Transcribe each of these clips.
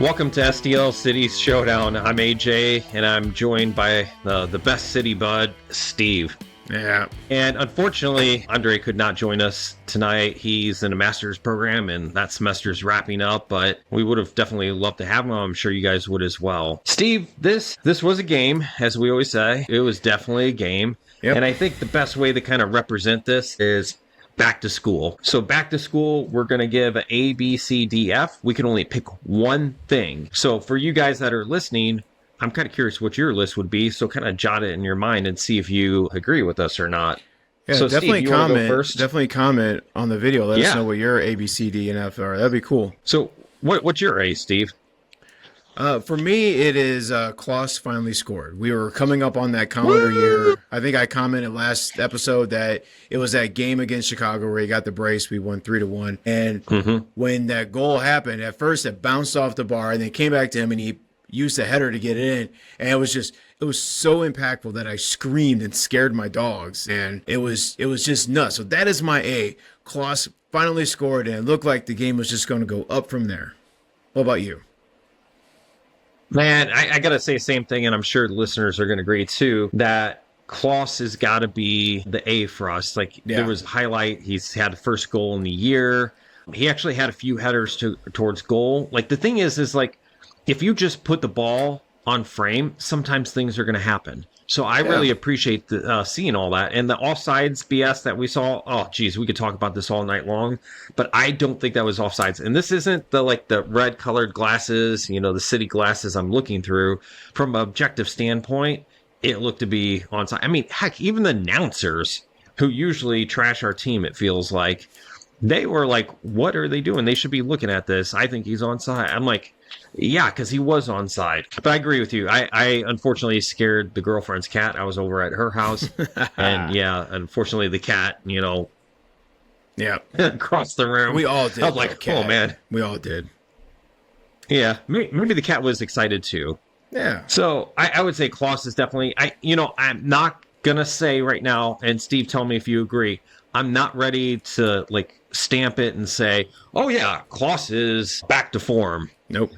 Welcome to STL Cities Showdown. I'm AJ, and I'm joined by the best city bud, Steve. Yeah. And unfortunately, Andre could not join us tonight. He's in a master's program, and that semester's wrapping up, but we would have definitely loved to have him. I'm sure you guys would as well. Steve, this was a game, as we always say. It was definitely a game. Yep. And I think the best way to kind of represent this is back to school. So back to school, we're going to give an A, B, C, D, F. We can only pick one thing. So for you guys that are listening, I'm kind of curious what your list would be. So kind of jot it in your mind and see if you agree with us or not. Yeah, so definitely Steve, comment. First? Definitely comment on the video. Let us know what your A, B, C, D, and F are. That'd be cool. So what's your A, Steve? For me, it is Klaus finally scored. We were coming up on that calendar year. I think I commented last episode that it was that game against Chicago where he got the brace. We won 3-1. And when that goal happened, at first it bounced off the bar and then came back to him and he used the header to get it in. And it was so impactful that I screamed and scared my dogs. And it was just nuts. So that is my A. Klaus finally scored and it looked like the game was just going to go up from there. What about you? Man, I got to say the same thing, and I'm sure the listeners are going to agree too, that Klaus has got to be the A for us. There was a highlight. He's had the first goal in the year. He actually had a few headers towards goal. The thing is if you just put the ball on frame, sometimes things are going to happen. So I really appreciate seeing all that. And the offsides BS that we saw, oh, geez, we could talk about this all night long. But I don't think that was offsides. And this isn't the red-colored glasses, the city glasses I'm looking through. From an objective standpoint, it looked to be onside. I mean, heck, even the announcers, who usually trash our team, it feels like, they were like, what are they doing? They should be looking at this. I think he's onside. I'm like, yeah, because he was onside. But I agree with you. I unfortunately scared the girlfriend's cat. I was over at her house. And yeah, unfortunately the cat, across the room. We all did. I was like, oh man. We all did. Yeah, maybe the cat was excited too. Yeah. So I would say Klaus is definitely, I'm not going to say right now, and Steve, tell me if you agree, I'm not ready to stamp it and say, oh yeah, Klaus is back to form. Nope.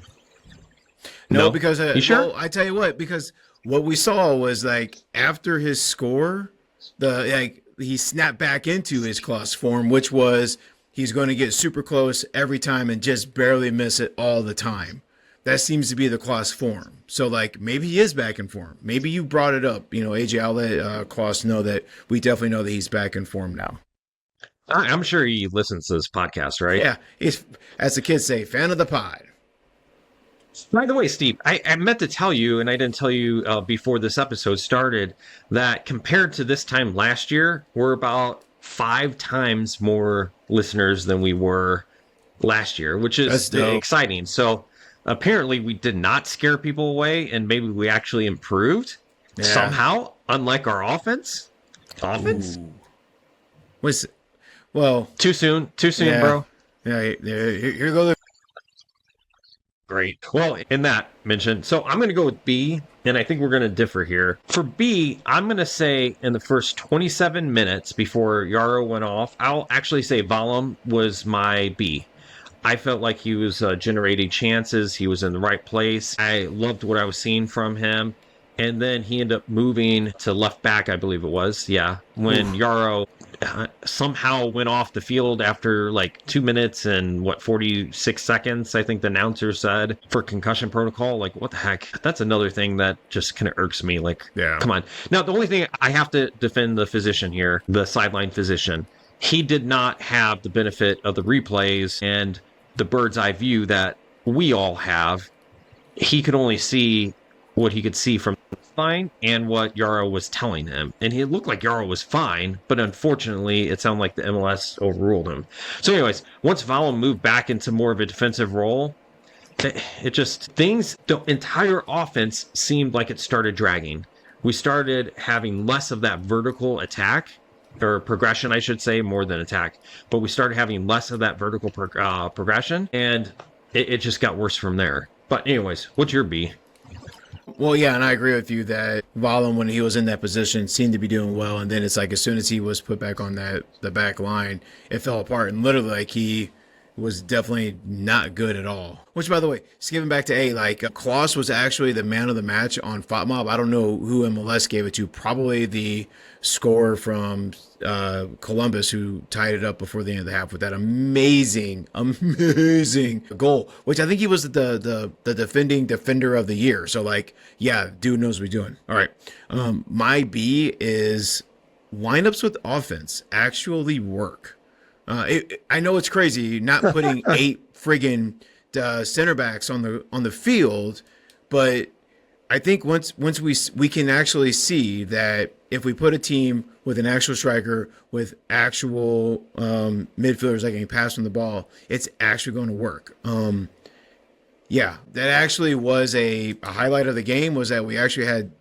No, because you sure? Well, I tell you what, because what we saw was after his score, he snapped back into his Klaus form, which was he's going to get super close every time and just barely miss it all the time. That seems to be the Klaus form. So maybe he is back in form. Maybe you brought it up. AJ, I'll let Klaus know that we definitely know that he's back in form now. I'm sure he listens to this podcast, right? Yeah, he's, as the kids say, fan of the pod. By the way, Steve, I meant to tell you, and I didn't tell you before this episode started, that compared to this time last year, we're about 5 times more listeners than we were last year, which is exciting. So apparently we did not scare people away, and maybe we actually improved somehow, unlike our offense. Well, too soon, bro. Yeah, here goes. Great. Well, in that mention, so I'm going to go with B, and I think we're going to differ here. For B, I'm going to say in the first 27 minutes before Yarrow went off, I'll actually say Valum was my B. I felt like he was generating chances. He was in the right place. I loved what I was seeing from him. And then he ended up moving to left back, I believe it was. Yeah. When Yarrow somehow went off the field after 2 minutes and 46 seconds, I think the announcer said, for concussion protocol. What the heck? That's another thing that just kind of irks me. Come on. Now, the only thing I have to defend the physician here, the sideline physician, he did not have the benefit of the replays and the bird's eye view that we all have. He could only see what he could see from the line and what Yarrow was telling him. And it looked like Yarrow was fine, but unfortunately, it sounded like the MLS overruled him. So anyways, once Valum moved back into more of a defensive role, the entire offense seemed like it started dragging. We started having less of that vertical attack, or progression, I should say, more than attack. But we started having less of that vertical progression, and it just got worse from there. But anyways, what's your B? Well, yeah, and I agree with you that Valum, when he was in that position, seemed to be doing well, and then it's as soon as he was put back on the back line, it fell apart, and literally he was definitely not good at all. Which, by the way, skipping back to A, like Klaus was actually the man of the match on FOTMob. I don't know who MLS gave it to. Probably the scorer from Columbus who tied it up before the end of the half with that amazing goal. Which I think he was the defending defender of the year. So like, yeah, dude knows what he's doing. All right, my B is lineups with offense actually work. I know it's crazy not putting 8 friggin' center backs on the field, but I think once we can actually see that if we put a team with an actual striker with actual midfielders that can pass on the ball, it's actually going to work. Yeah, that actually was a highlight of the game, was that we actually had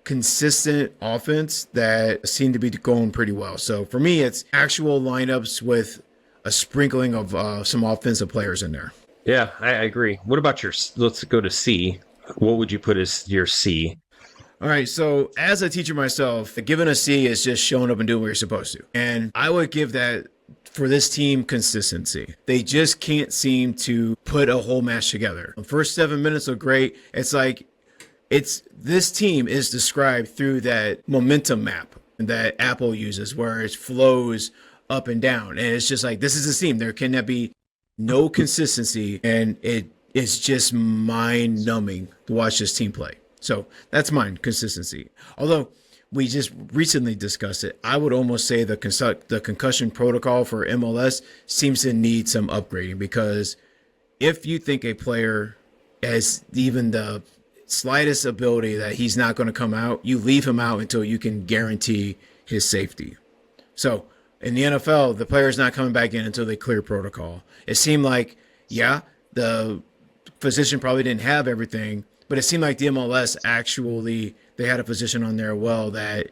consistent offense that seemed to be going pretty well. So for me, it's actual lineups with a sprinkling of some offensive players in there. Yeah, I agree. What about let's go to C. What would you put as your C? All right, so as a teacher myself, giving a C is just showing up and doing what you're supposed to. And I would give that, for this team, consistency. They just can't seem to put a whole match together. The first 7 minutes look great. It's like, this team is described through that momentum map that Apple uses, where it flows up and down, and it's just like, this is a team. There cannot be no consistency, and it's just mind numbing to watch this team play. So that's mine, consistency. Although we just recently discussed it, I would almost say the concussion protocol for MLS seems to need some upgrading, because if you think a player has even the slightest ability that he's not going to come out, you leave him out until you can guarantee his safety. So in the NFL, the player's not coming back in until they clear protocol. It seemed like, yeah, the physician probably didn't have everything, but it seemed like the MLS actually, they had a physician on there that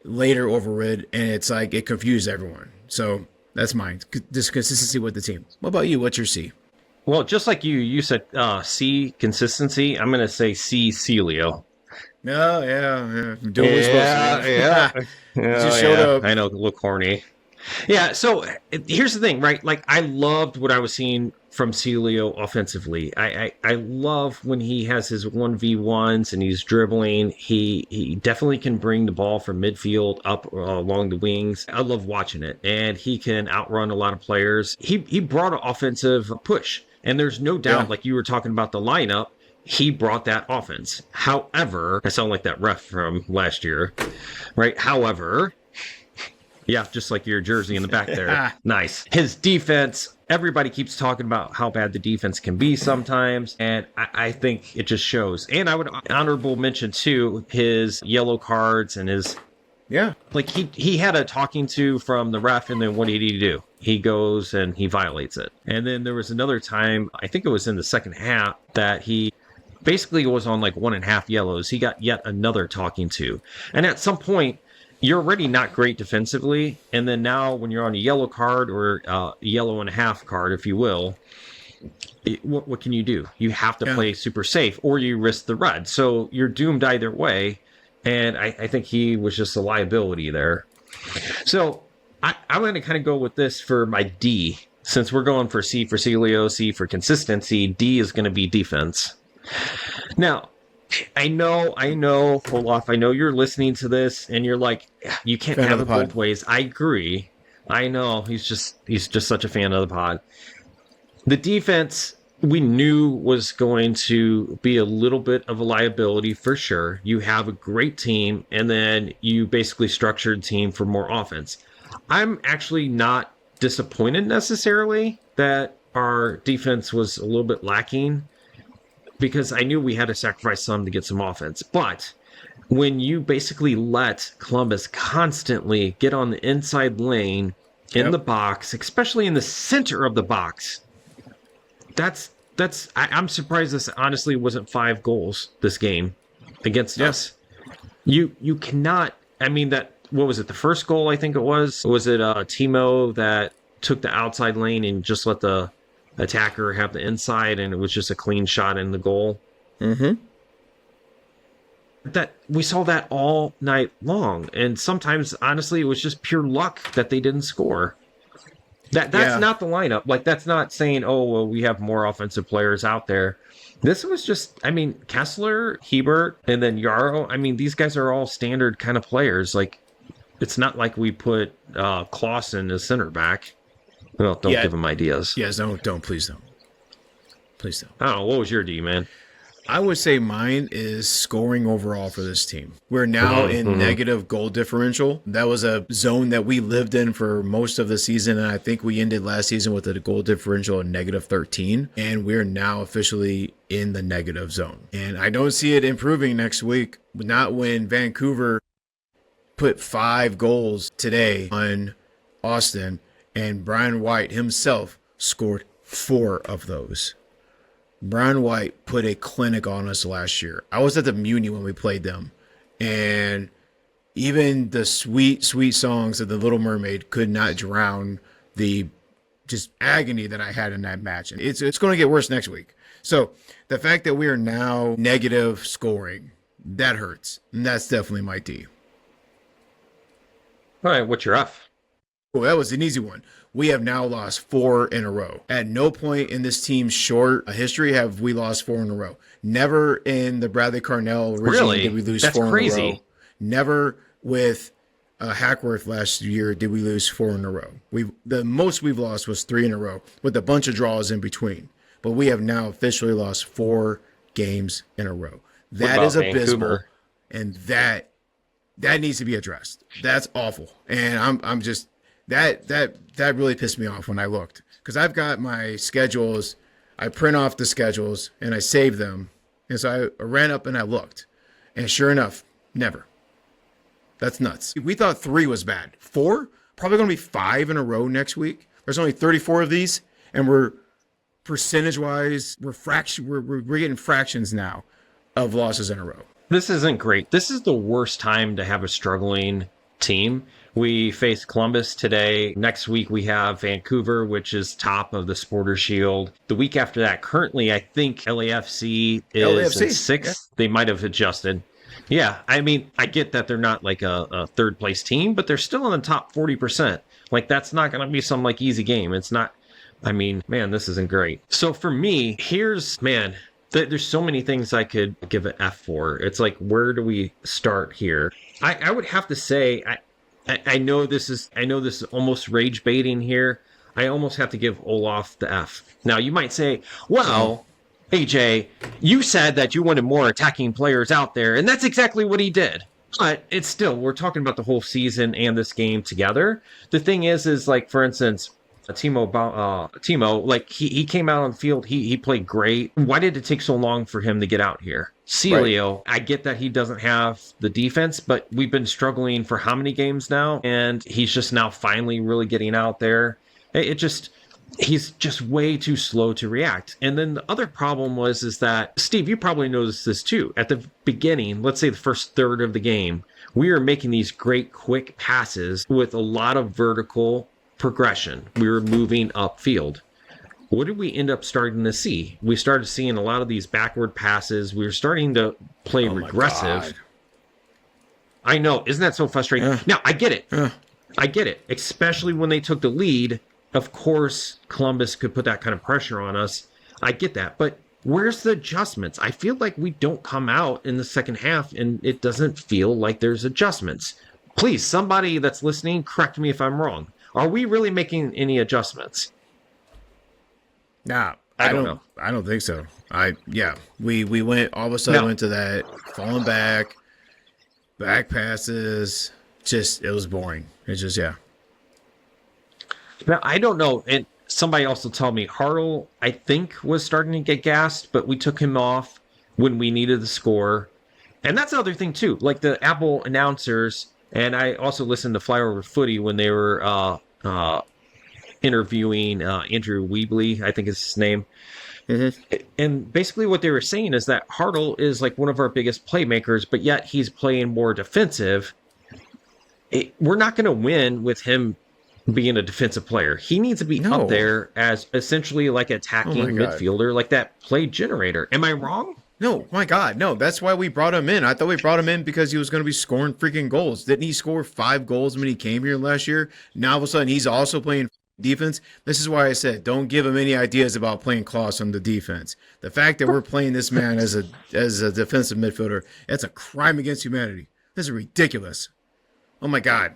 later overrid, and it's like it confused everyone. So that's mine. This consistency with the team. What about you? What's your C? Well, just like you said C, consistency. I'm going to say C, Celio. No, yeah. Doing what supposed to. Yeah. Just showed up. I know, a little corny. Yeah, so here's the thing, right? Like, I loved what I was seeing from Celio offensively. I love when he has his 1v1s and he's dribbling. He definitely can bring the ball from midfield up along the wings. I love watching it. And he can outrun a lot of players. He brought an offensive push. And there's no doubt, like you were talking about the lineup, he brought that offense. However, I sound like that ref from last year, right? However, yeah, just like your jersey in the back there. Nice. His defense, everybody keeps talking about how bad the defense can be sometimes, and I think it just shows. And I would honorable mention, too, his yellow cards and his... Yeah. Like, he had a talking to from the ref, and then what did he do? He goes and he violates it. And then there was another time, I think it was in the second half, that he basically was on like 1.5 yellows. He got yet another talking to. And at some point, you're already not great defensively, and then now when you're on a yellow card or a yellow and a half card, if you will, what can you do? You have to play super safe, or you risk the red. So you're doomed either way, and I think he was just a liability there. So I'm going to kind of go with this for my D. Since we're going for C for Celio, C for consistency, D is going to be defense. Now, I know, Olaf, I know you're listening to this and you're like, you can't have it both ways. I agree. I know, he's just such a fan of the pod. The defense, we knew was going to be a little bit of a liability for sure. You have a great team, and then you basically structured team for more offense. I'm actually not disappointed necessarily that our defense was a little bit lacking, because I knew we had to sacrifice some to get some offense. But when you basically let Columbus constantly get on the inside lane in the box, especially in the center of the box, I'm surprised this honestly wasn't 5 goals this game against us. You cannot, I mean, what was it, the first goal I think it was? Was it Timo that took the outside lane and just let the attacker have the inside, and it was just a clean shot in the goal? Mm-hmm. That we saw that all night long, and sometimes honestly it was just pure luck that they didn't score. That's Yeah. not the lineup. Like that's not saying, oh well, we have more offensive players out there. This was just, I mean, Kessler, Hebert, and then Yarrow. I mean, these guys are all standard kind of players. Like it's not like we put Clausen as center back. Well, don't Yeah. give him ideas. Yes. Don't. Please don't. Please don't. I don't know. What was your D, man? I would say mine is scoring overall for this team. We're now in negative goal differential. That was a zone that we lived in for most of the season. And I think we ended last season with a goal differential of negative 13. And we're now officially in the negative zone. And I don't see it improving next week. Not when Vancouver put 5 goals today on Austin and Brian White himself scored 4 of those. Brian White put a clinic on us last year. I was at the Muni when we played them, and even the sweet, sweet songs of The Little Mermaid could not drown the just agony that I had in that match. And it's going to get worse next week. So the fact that we are now negative scoring, that hurts. And that's definitely my D. All right, what's your F? Well, that was an easy one. We have now lost 4 in a row. At no point in this team's short history have we lost 4 in a row. Never in the Bradley Carnell regime Really? did we lose That's 4 crazy. in a row. Never with Hackworth last year did we lose 4 in a row. The most we've lost was 3 in a row with a bunch of draws in between. But we have now officially lost 4 games in a row. That about is abysmal, Vancouver? and that needs to be addressed. That's awful, and I'm just that really pissed me off when I looked, because I've got my schedules. I print off the schedules and I save them, and so I ran up and I looked, and sure enough, never. That's nuts. We thought 3 was bad. 4, probably going to be 5 in a row next week. There's only 34 of these, and we're percentage-wise, we're getting fractions now of losses in a row. This isn't great. This is the worst time to have a struggling team. We face Columbus today. Next week we have Vancouver, which is top of the Supporter Shield. The week after that, currently, I think LAFC is in 6th. Yeah. They might have adjusted. Yeah, I mean, I get that they're not like a third place team, but they're still in the top 40%. Like, that's not going to be some like easy game. It's not, I mean, man, this isn't great. So for me, there's so many things I could give an F for. It's like, where do we start here? I would have to say, I know this is almost rage baiting here. I almost have to give Olaf the F. Now you might say, well, AJ, you said that you wanted more attacking players out there, and that's exactly what he did. But it's still, we're talking about the whole season and this game together. The thing is like, for instance, Timo, like he came out on the field, he played great. Why did it take so long for him to get out here? Celio, right. I get that he doesn't have the defense, but we've been struggling for how many games now? And he's just now finally really getting out there. He's just way too slow to react. And then the other problem is that, Steve, you probably noticed this too. At the beginning, let's say the first third of the game, we were making these great quick passes with a lot of vertical progression. We were moving upfield. What did we end up starting to see? We started seeing a lot of these backward passes. We were starting to play regressive. I know. Isn't that so frustrating? Now, I get it. I get it. Especially when they took the lead. Of course, Columbus could put that kind of pressure on us. I get that. But where's the adjustments? I feel like we don't come out in the second half, and it doesn't feel like there's adjustments. Please, somebody that's listening, correct me if I'm wrong. Are we really making any adjustments? Nah, I don't know. I don't think so. We went all of a sudden went to that falling back passes. Just, it was boring. It's just, yeah. Now, I don't know. And somebody also told me Hartle, I think, was starting to get gassed, but we took him off when we needed the score. And that's the other thing, too. Like the Apple announcers, and I also listened to Flyover Footy when they were interviewing Andrew Weebly, I think is his name. Mm-hmm. And basically what they were saying is that Hartle is like one of our biggest playmakers, but yet he's playing more defensive. We're not going to win with him being a defensive player. He needs to be up there as essentially like attacking midfielder, like that play generator. Am I wrong? No, my God, no. That's why we brought him in. I thought we brought him in because he was going to be scoring freaking goals. Didn't he score 5 goals when he came here last year? Now all of a sudden he's also playing defense. This is why I said don't give him any ideas about playing Klaus on the defense. The fact that we're playing this man as a defensive midfielder, that's a crime against humanity. This is ridiculous. Oh my God.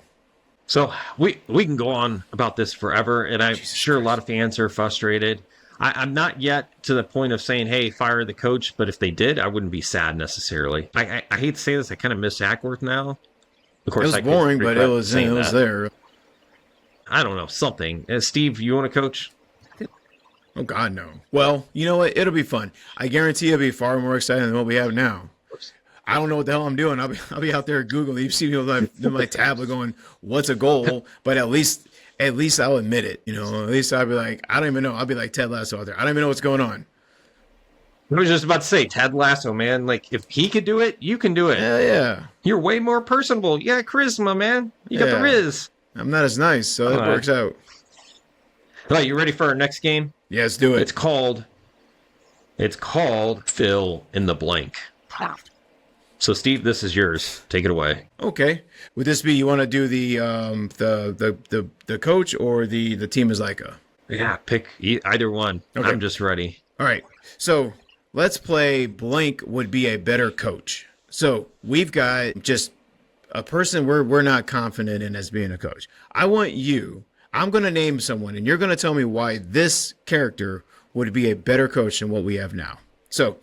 So we can go on about this forever, and I'm sure a lot of fans are frustrated. I'm not yet to the point of saying, hey, fire the coach, but if they did, I wouldn't be sad necessarily. I hate to say this, I kind of miss Hackworth now. Of course, it was boring, but it was there. I don't know, something. Steve, you want to coach? Oh, God, no. Well, you know what? It'll be fun. I guarantee it'll be far more exciting than what we have now. I don't know what the hell I'm doing. I'll be out there at Google. You see me with my tablet going, what's a goal? But at least I'll admit it. You know, at least I'll be like, I don't even know. I'll be like Ted Lasso out there. I don't even know what's going on. I was just about to say, Ted Lasso, man. Like, if he could do it, you can do it. Yeah. You're way more personable. You got charisma, man. You got the Riz. I'm not as nice, so that works out. All right, you ready for our next game? Yeah, let's do it. It's called Fill in the Blank. So, Steve, this is yours. Take it away. Okay. Would this be you want to do the coach or the team is Leica? Yeah, pick either one. Okay. I'm just ready. All right. So let's play blank would be a better coach. So we've got just a person we're not confident in as being a coach. I'm going to name someone, and you're going to tell me why this character would be a better coach than what we have now. So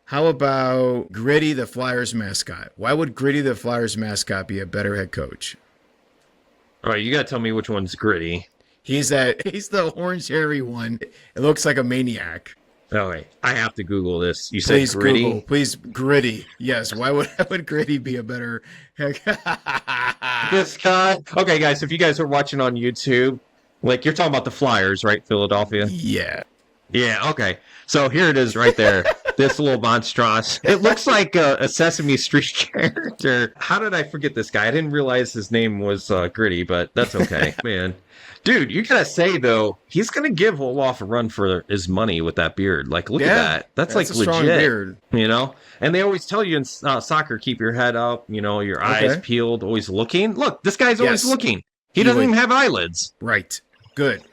how about Gritty the Flyers mascot? Why would Gritty the Flyers mascot be a better head coach? All right, you got to tell me which one's Gritty. He's the orange hairy one. It looks like a maniac. Oh, wait. I have to Google this. You said Gritty? Google, please, Gritty. Yes. Why would Gritty be a better this guy? Okay, guys, if you guys are watching on YouTube, like you're talking about the Flyers, right? Philadelphia? Yeah. Yeah, okay. So here it is right there. This little monstrous. It looks like a Sesame Street character. How did I forget this guy? I didn't realize his name was Gritty, but that's okay. Man. Dude, you gotta say, though, he's gonna give Olaf a run for his money with that beard. Like, look at that. That's like a legit. Strong beard. You know? And they always tell you in soccer, keep your head up, you know, your eyes peeled, always looking. Look, this guy's always looking. He doesn't even have eyelids. Right. Good.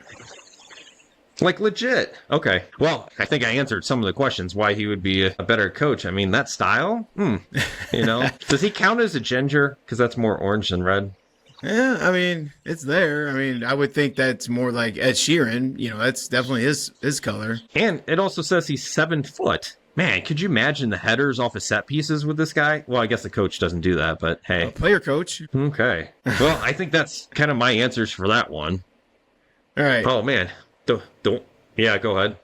Like, legit. Okay. Well, I think I answered some of the questions why he would be a better coach. I mean, that style? You know? Does he count as a ginger? Because that's more orange than red. Yeah, I mean, it's there. I mean, I would think that's more like Ed Sheeran. You know, that's definitely his color. And it also says he's 7 foot. Man, could you imagine the headers off of set pieces with this guy? Well, I guess the coach doesn't do that, but hey. Player coach. Okay. Well, I think that's kind of my answers for that one. All right. Oh, man. Don't. Yeah, go ahead.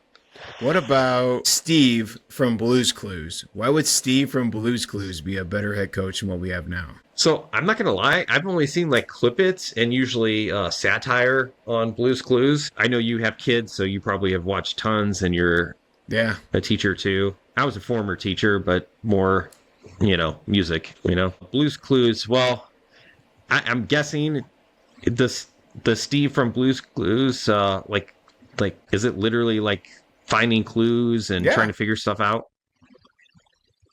What about Steve from Blue's Clues? Why would Steve from Blue's Clues be a better head coach than what we have now? So I'm not going to lie. I've only seen like clippets and usually satire on Blue's Clues. I know you have kids, so you probably have watched tons and you're a teacher too. I was a former teacher, but more, music, Blue's Clues. Well, I'm guessing the Steve from Blue's Clues, like, is it literally like finding clues and trying to figure stuff out?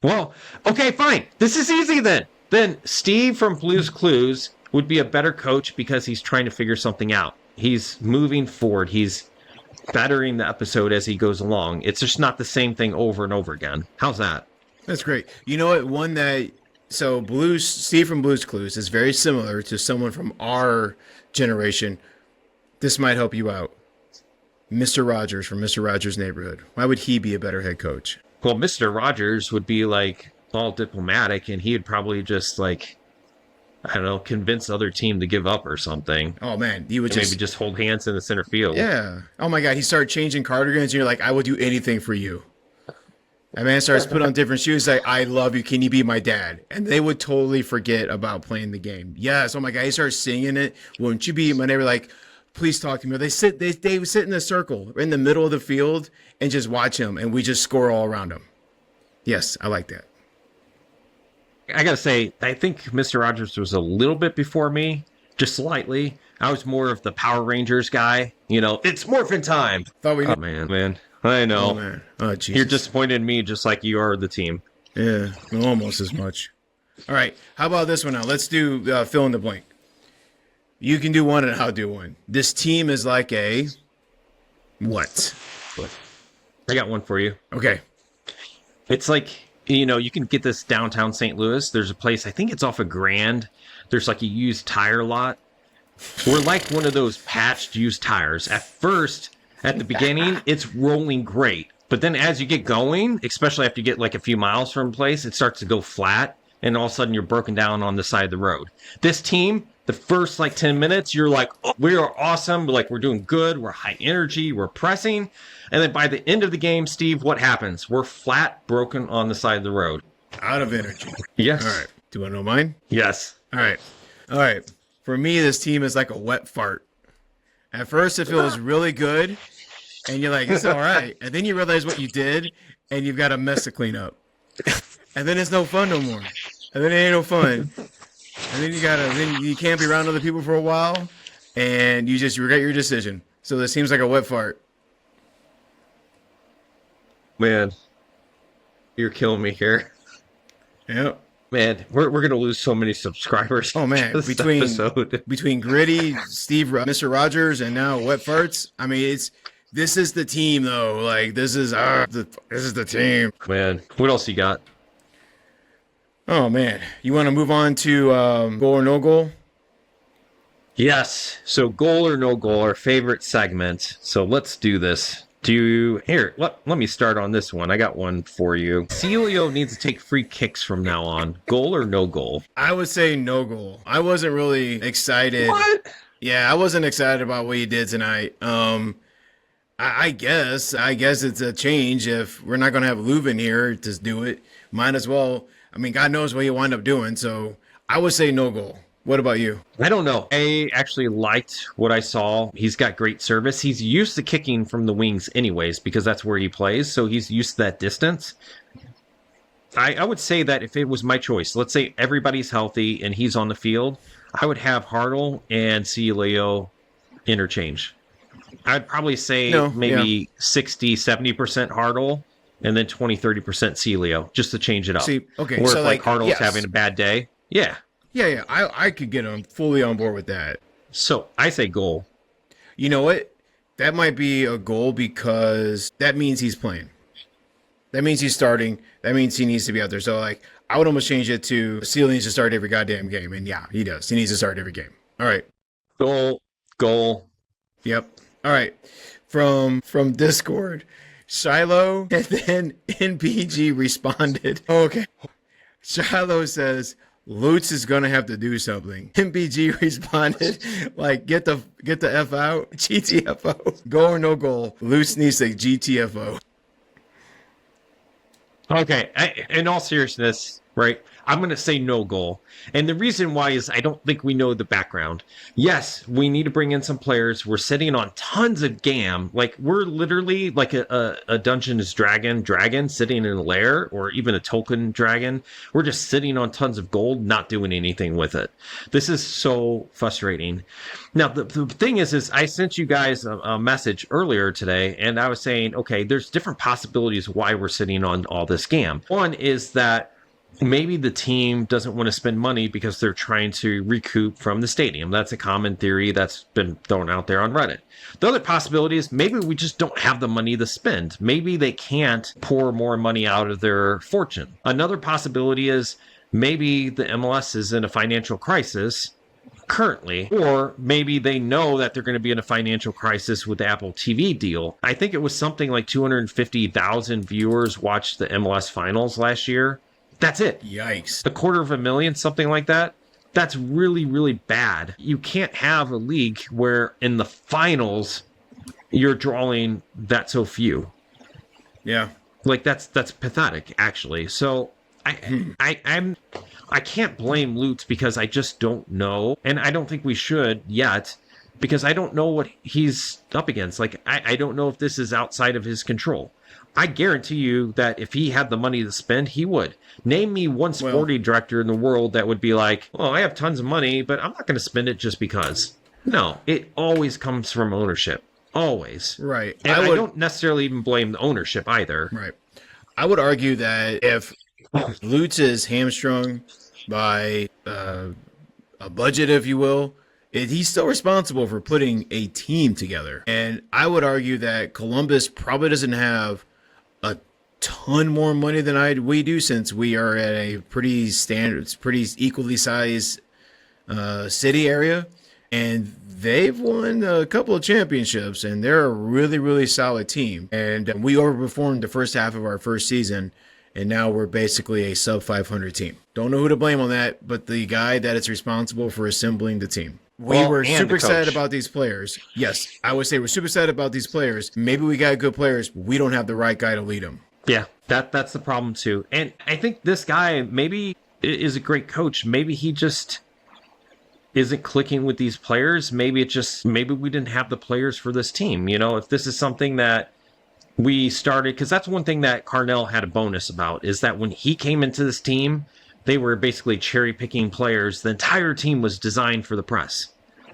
Well, okay, fine. This is easy then. Then Steve from Blue's Clues would be a better coach because he's trying to figure something out. He's moving forward. He's bettering the episode as he goes along. It's just not the same thing over and over again. How's that? That's great. You know what? Steve from Blue's Clues is very similar to someone from our generation. This might help you out. Mr. Rogers from Mr. Rogers' Neighborhood. Why would he be a better head coach? Well, Mr. Rogers would be like all diplomatic, and he'd probably just convince the other team to give up or something. Oh man, he would maybe just hold hands in the center field. Yeah. Oh my God, he started changing cardigans, and you're like, I will do anything for you. That man starts putting on different shoes, like, I love you. Can you be my dad? And they would totally forget about playing the game. Yes. Oh my God, he starts singing it. Won't you be my neighbor? Like, please talk to me. They sit in a circle in the middle of the field and just watch him, and we just score all around him. Yes, I like that. I gotta say, I think Mr. Rogers was a little bit before me, just slightly. I was more of the Power Rangers guy. It's morphin' time. Oh man, I know. Oh man, oh Jesus. You're disappointed in me, just like you are the team. Yeah, almost as much. All right, how about this one now? Let's do fill in the blank. You can do one and I'll do one. This team is like a what? I got one for you. Okay. It's like, you can get this downtown St. Louis. There's a place, I think it's off of Grand. There's like a used tire lot. We're like one of those patched used tires. At first, at the beginning, it's rolling great. But then as you get going, especially after you get like a few miles from a place, it starts to go flat. And all of a sudden, you're broken down on the side of the road. This team, the first like 10 minutes, you're like, oh, we are awesome. Like, we're doing good. We're high energy. We're pressing. And then by the end of the game, Steve, what happens? We're flat broken on the side of the road. Out of energy. Yes. All right. Do you want to know mine? Yes. All right. All right. For me, this team is like a wet fart. At first, it feels really good. And you're like, it's all right. And then you realize what you did, and you've got a mess to clean up. And then it's no fun no more. And then it ain't no fun. And then you can't be around other people for a while, and you just regret your decision. So this seems like a wet fart. Man, you're killing me here. Yep. Man, we're gonna lose so many subscribers. Oh man, this episode. between Gritty, Steve, Mr. Rogers, and now Wet Farts. I mean, this is the team though. Like this is the team. Man, what else you got? Oh man, you want to move on to goal or no goal? Yes. So goal or no goal, our favorite segment. So let's do this. Let me start on this one. I got one for you. Celio needs to take free kicks from now on. Goal or no goal? I would say no goal. I wasn't really excited. What? Yeah, I wasn't excited about what he did tonight. I guess it's a change. If we're not going to have Leuven here to do it, might as well. I mean, God knows what he'll wind up doing. So I would say no goal. What about you? I don't know. I actually liked what I saw. He's got great service. He's used to kicking from the wings anyways, because that's where he plays. So he's used to that distance. I would say that if it was my choice, let's say everybody's healthy and he's on the field, I would have Hartle and Celio interchange. I'd probably say maybe 60, 70% Hartle and then 20, 30% Celio, just to change it up. See, okay. Or so if like Hartle's having a bad day. Yeah. Yeah. I could get him fully on board with that. So I say goal. You know what? That might be a goal because that means he's playing. That means he's starting. That means he needs to be out there. So, like, I would almost change it to Seal needs to start every goddamn game. And yeah, he does. He needs to start every game. All right. Goal. Yep. All right. From Discord, Shiloh and then NPG responded. Okay. Shiloh says, Lutz is gonna have to do something. MPG responded, like, get the F out. GTFO. Goal or no goal. Lutz needs to GTFO. Okay, in all seriousness, right, I'm going to say no goal. And the reason why is I don't think we know the background. Yes, we need to bring in some players. We're sitting on tons of GAM. Like, we're literally like a Dungeons dragon sitting in a lair, or even a token dragon. We're just sitting on tons of gold, not doing anything with it. This is so frustrating. Now, the thing is I sent you guys a message earlier today, and I was saying, okay, there's different possibilities why we're sitting on all this GAM. One is that maybe the team doesn't want to spend money because they're trying to recoup from the stadium. That's a common theory that's been thrown out there on Reddit. The other possibility is maybe we just don't have the money to spend. Maybe they can't pour more money out of their fortune. Another possibility is maybe the MLS is in a financial crisis currently, or maybe they know that they're going to be in a financial crisis with the Apple TV deal. I think it was something like 250,000 viewers watched the MLS finals last year. That's it. Yikes. 250,000, something like that. That's really, really bad. You can't have a league where in the finals you're drawing that so few. Yeah. Like that's pathetic, actually. So I can't blame Lutz because I just don't know, and I don't think we should yet, because I don't know what he's up against. Like I don't know if this is outside of his control. I guarantee you that if he had the money to spend, he would. Name me one sporting director in the world that would be like, oh, I have tons of money, but I'm not going to spend it just because. No, it always comes from ownership. Always. Right. And I don't necessarily even blame the ownership either. Right. I would argue that if Lutz is hamstrung by a budget, if you will, he's still responsible for putting a team together. And I would argue that Columbus probably doesn't have a ton more money than we do, since we are at a pretty equally sized city area, and they've won a couple of championships, and they're a really, really solid team. And we overperformed the first half of our first season, and now we're basically a sub 500 team. Don't know who to blame on that, but the guy that is responsible for assembling the team. We were super excited about these players. Yes, I would say we're super excited about these players. Maybe we got good players, but we don't have the right guy to lead them. Yeah, that's the problem too. And I think this guy maybe is a great coach. Maybe he just isn't clicking with these players. Maybe we didn't have the players for this team. You know, if this is something that we started, because that's one thing that Carnell had a bonus about, is that when he came into this team, they were basically cherry picking players. The entire team was designed for the press.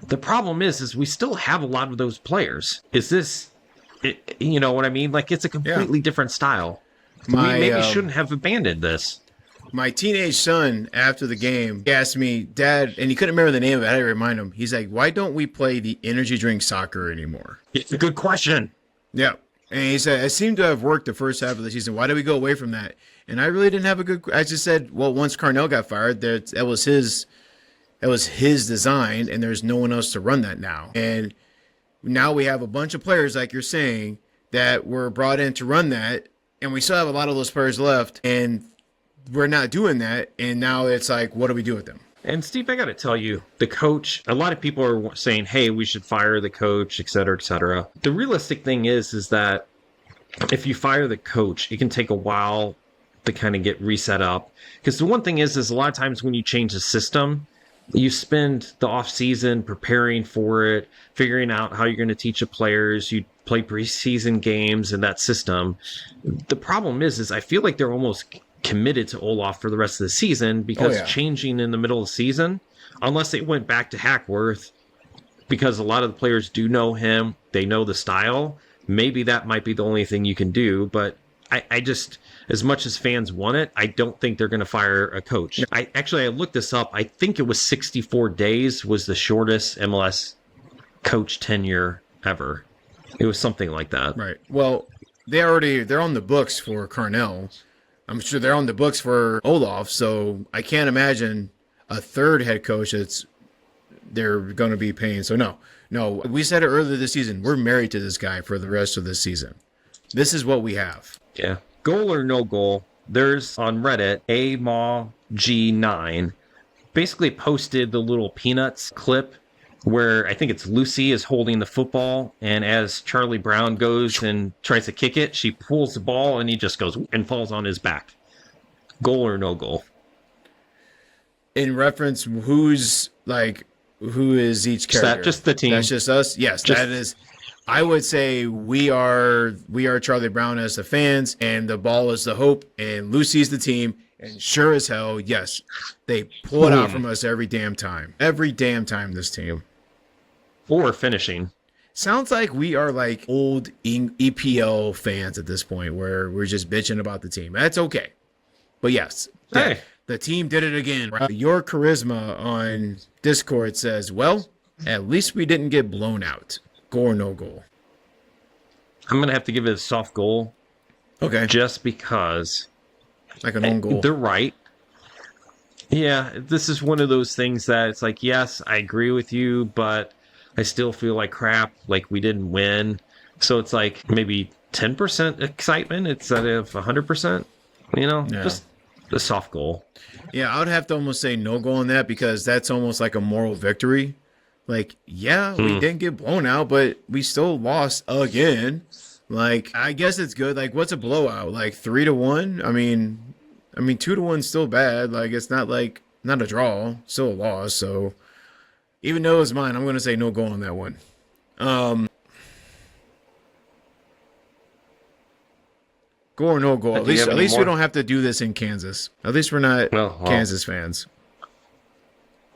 The problem is we still have a lot of those players. Is this, you know what I mean? Like, it's a completely different style. We maybe shouldn't have abandoned this. My teenage son, after the game, he asked me, Dad, and he couldn't remember the name of it. I had to remind him. He's like, why don't we play the energy drink soccer anymore? It's a good question. Yeah. And he said, it seemed to have worked the first half of the season. Why did we go away from that? And I really didn't have I just said, well, once Carnell got fired, that was his design, and there's no one else to run that now. And now we have a bunch of players, like you're saying, that were brought in to run that, and we still have a lot of those players left, and we're not doing that. And now it's like, what do we do with them? And Steve, I got to tell you, the coach, a lot of people are saying, hey, we should fire the coach, et cetera, et cetera. The realistic thing is that if you fire the coach, it can take a while to kind of get reset up. Because the one thing is a lot of times when you change the system, you spend the off season preparing for it, figuring out how you're going to teach the players. You play preseason games in that system. The problem is I feel like they're almost committed to Olaf for the rest of the season, because changing in the middle of the season, unless they went back to Hackworth, because a lot of the players do know him, they know the style, maybe that might be the only thing you can do. But I just, as much as fans want it, I don't think they're going to fire a coach. I looked this up. I think it was 64 days was the shortest MLS coach tenure ever. It was something like that. Right. Well, they're on the books for Carnell. I'm sure they're on the books for Olaf, so I can't imagine a third head coach they're going to be paying. So no, we said it earlier this season. We're married to this guy for the rest of this season. This is what we have. Yeah. Goal or no goal, there's on Reddit, AMAG9 basically posted the little Peanuts clip where I think it's Lucy is holding the football, and as Charlie Brown goes and tries to kick it, she pulls the ball and he just goes and falls on his back. Goal or no goal? In reference, who is each character? Just the team. That's just us? Yes, that is. I would say we are Charlie Brown as the fans, and the ball is the hope, and Lucy's the team. And sure as hell, yes, they pull it out from us every damn time. Every damn time, this team. Or finishing. Sounds like we are like old EPL fans at this point, where we're just bitching about the team. That's okay. But yes, the team did it again. Right? Your charisma on Discord says, well, at least we didn't get blown out. Goal or no goal? I'm going to have to give it a soft goal. Okay. Just because. Like an own goal. They're right. Yeah, this is one of those things that it's like, yes, I agree with you, but I still feel like crap, like we didn't win. So it's like maybe 10% excitement instead of 100%, just a soft goal. Yeah, I would have to almost say no goal on that, because that's almost like a moral victory. Like, yeah, we didn't get blown out, but we still lost again. Like, I guess it's good. Like, what's a blowout? Like 3-1? I mean 2-1 still bad. Like, it's not a draw, still a loss. So even though it's mine, I'm going to say no goal on that one. Goal or no goal? At least we don't have to do this in Kansas. At least we're not Kansas fans.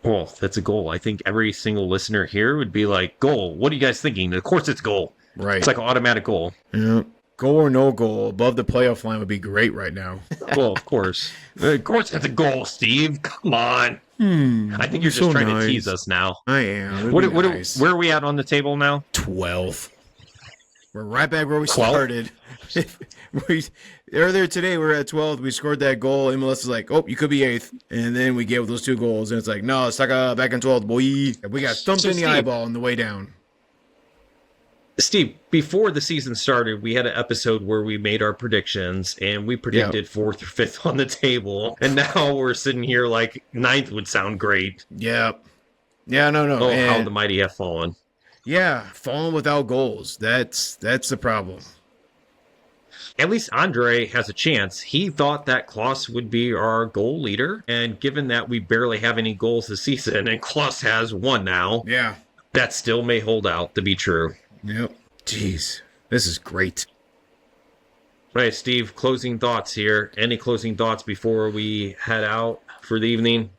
Well, that's a goal. I think every single listener here would be like, goal. What are you guys thinking? Of course it's goal. Right. It's like an automatic goal. Yeah. Goal or no goal above the playoff line would be great right now. Well, of course. Of course it's a goal, Steve. Come on. I think you're just so trying nice. to tease us now. I am. Where are we at on the table now? 12th. We're right back where we 12th? started. Earlier today, we were at 12th. We scored that goal. MLS was like, oh, you could be 8th. And then we gave those 2 goals. And it's like, no, it's like back in 12th, boy. We got thumped in the eyeball on the way down. Steve, before the season started, we had an episode where we made our predictions, and we predicted 4th or 5th on the table. And now we're sitting here like 9th would sound great. Yeah. Yeah, no. Oh, and how the mighty have fallen. yeah, falling without goals. That's the problem. At least Andre has a chance. He thought that Klaus would be our goal leader. And given that we barely have any goals this season, and Klaus has 1 now, Yeah. that still may hold out to be true. Yep. Jeez. This is great. Right, Steve, closing thoughts here. Any closing thoughts before we head out for the evening?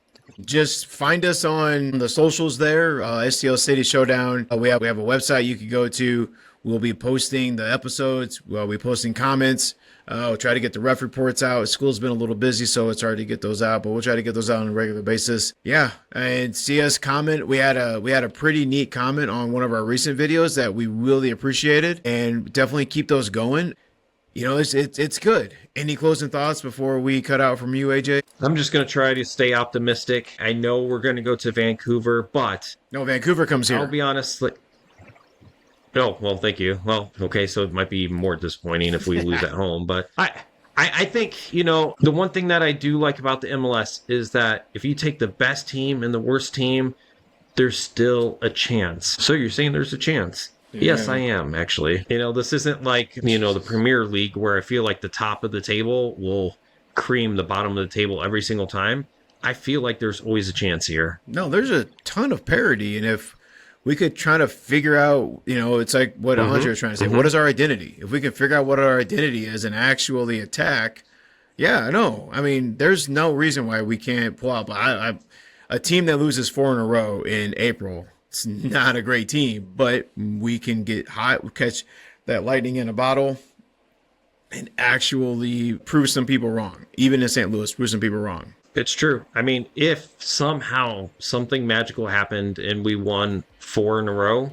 Just find us on the socials there, STL City Showdown. We have a website you can go to. We'll be posting the episodes. We'll be posting comments. We'll try to get the ref reports out. School's been a little busy, so it's hard to get those out, but we'll try to get those out on a regular basis. Yeah, and see us comment. We had a pretty neat comment on one of our recent videos that we really appreciated, and definitely keep those going. You know, it's good. Any closing thoughts before we cut out from you, AJ? I'm just going to try to stay optimistic. I know we're going to go to Vancouver, but No, Vancouver comes here. I'll be honest. Oh, well, thank you. Well, okay, so it might be even more disappointing if we lose at home. But I think, you know, the one thing that I do like about the MLS is that if you take the best team and the worst team, there's still a chance. So you're saying there's a chance? Yeah. Yes, I am, actually. You know, this isn't like, you know, the Premier League where I feel like the top of the table will cream the bottom of the table every single time. I feel like there's always a chance here. No, there's a ton of parity, and if we could try to figure out, you know, it's like what Andre was trying to say. What is our identity? If we can figure out what our identity is and actually attack, yeah, no. I mean, there's no reason why we can't pull out. A team that loses 4 in a row in April, it's not a great team, but we can get hot, catch that lightning in a bottle, and actually prove some people wrong. Even in St. Louis, prove some people wrong. It's true. I mean, if somehow something magical happened and we won 4 in a row,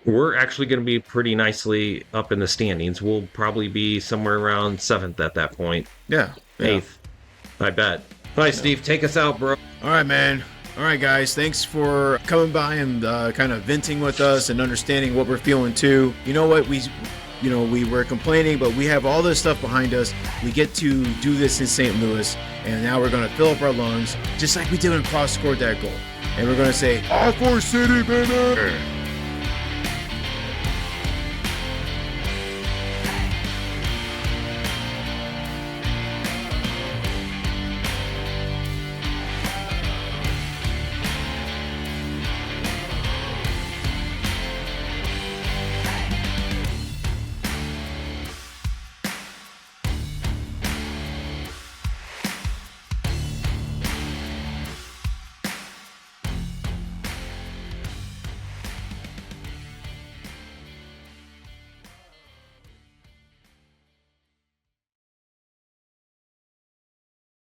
we're actually going to be pretty nicely up in the standings. We'll probably be somewhere around 7th at that point. Yeah. 8th, I bet. All right, Steve, take us out, bro. All right, man. All right, guys. Thanks for coming by and kind of venting with us and understanding what we're feeling too. You know what? We were complaining, but we have all this stuff behind us. We get to do this in St. Louis, and now we're going to fill up our lungs, just like we did when Klaus scored that goal. And we're going to say, "Aqua City, baby!"